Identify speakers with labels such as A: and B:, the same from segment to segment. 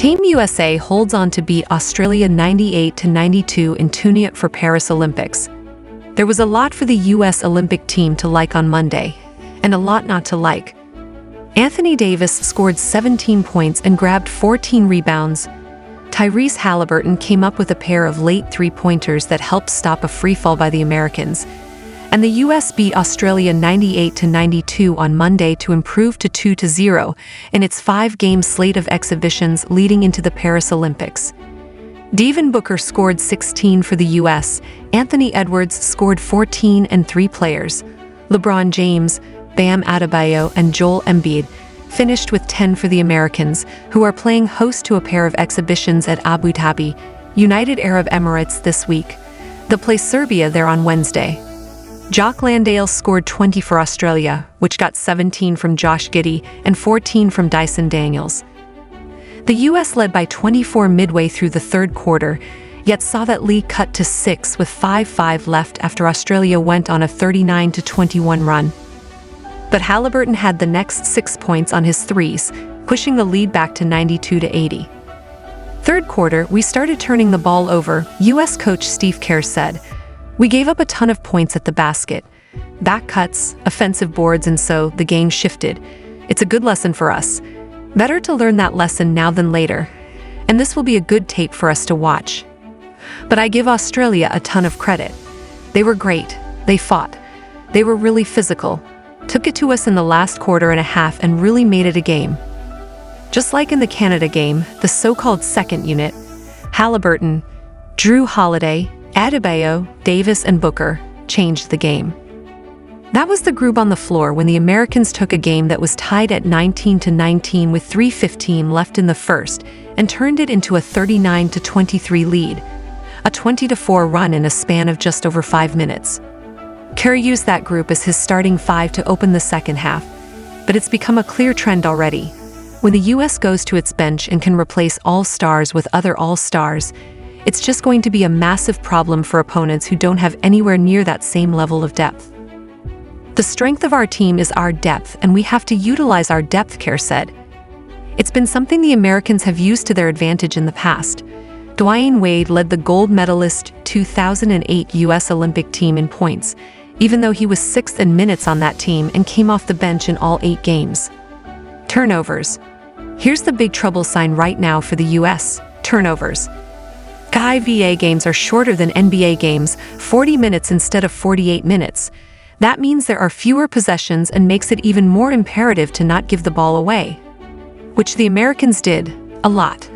A: Team USA holds on to beat Australia 98-92 in tuneup for Paris Olympics. There was a lot for the US Olympic team to like on Monday, and a lot not to like. Anthony Davis scored 17 points and grabbed 14 rebounds. Tyrese Halliburton came up with a pair of late three-pointers that helped stop a free fall by the Americans. And the US beat Australia 98-92 on Monday to improve to 2-0 in its 5-game slate of exhibitions leading into the Paris Olympics. Devin Booker scored 16 for the US, Anthony Edwards scored 14, and 3 players, LeBron James, Bam Adebayo, and Joel Embiid, finished with 10 for the Americans, who are playing host to a pair of exhibitions at Abu Dhabi, United Arab Emirates this week. They'll play Serbia there on Wednesday. Jock Landale scored 20 for Australia, which got 17 from Josh Giddey and 14 from Dyson Daniels. The US led by 24 midway through the third quarter, yet saw that lead cut to 6 with 5:5 left after Australia went on a 39-21 run. But Halliburton had the next 6 points on his threes, pushing the lead back to 92-80. Third quarter, we started turning the ball over, US coach Steve Kerr said. We gave up a ton of points at the basket, back cuts, offensive boards, and so the game shifted. It's a good lesson for us. Better to learn that lesson now than later, and this will be a good tape for us to watch. But I give Australia a ton of credit. They were great. They fought. They were really physical, took it to us in the last quarter and a half and really made it a game. Just like in the Canada game, the so-called second unit, Halliburton, Drew Holiday, Adebayo, Davis, and Booker changed the game. That was the group on the floor when the Americans took a game that was tied at 19-19 with 3:15 left in the first and turned it into a 39-23 lead, a 20-4 run in a span of just over 5 minutes. Kerr used that group as his starting 5 to open the second half, but it's become a clear trend already. When the US goes to its bench and can replace all-stars with other all-stars, it's just going to be a massive problem for opponents who don't have anywhere near that same level of depth. The strength of our team is our depth, and we have to utilize our depth, Kerr said. It's been something the Americans have used to their advantage in the past. Dwyane Wade led the gold medalist 2008 US Olympic team in points, even though he was 6th in minutes on that team and came off the bench in all 8 games. Turnovers. Here's the big trouble sign right now for the US: turnovers. IVA games are shorter than NBA games, 40 minutes instead of 48 minutes. That means there are fewer possessions and makes it even more imperative to not give the ball away, which the Americans did, a lot.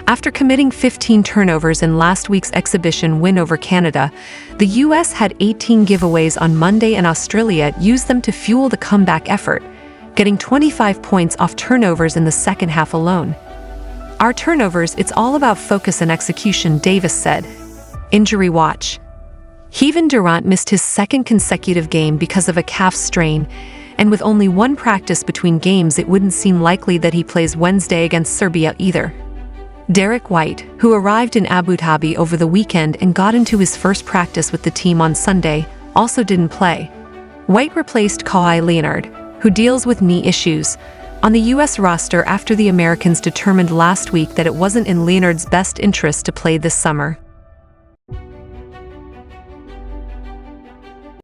A: After committing 15 turnovers in last week's exhibition win over Canada, the US had 18 giveaways on Monday, and Australia used them to fuel the comeback effort, getting 25 points off turnovers in the second half alone. Our turnovers, it's all about focus and execution, Davis said. Injury watch. Kevin Durant missed his 2nd consecutive game because of a calf strain, and with only 1 practice between games, it wouldn't seem likely that he plays Wednesday against Serbia either. Derek White, who arrived in Abu Dhabi over the weekend and got into his first practice with the team on Sunday, also didn't play. White replaced Kawhi Leonard, who deals with knee issues, on the US roster after the Americans determined last week that it wasn't in Leonard's best interest to play this summer.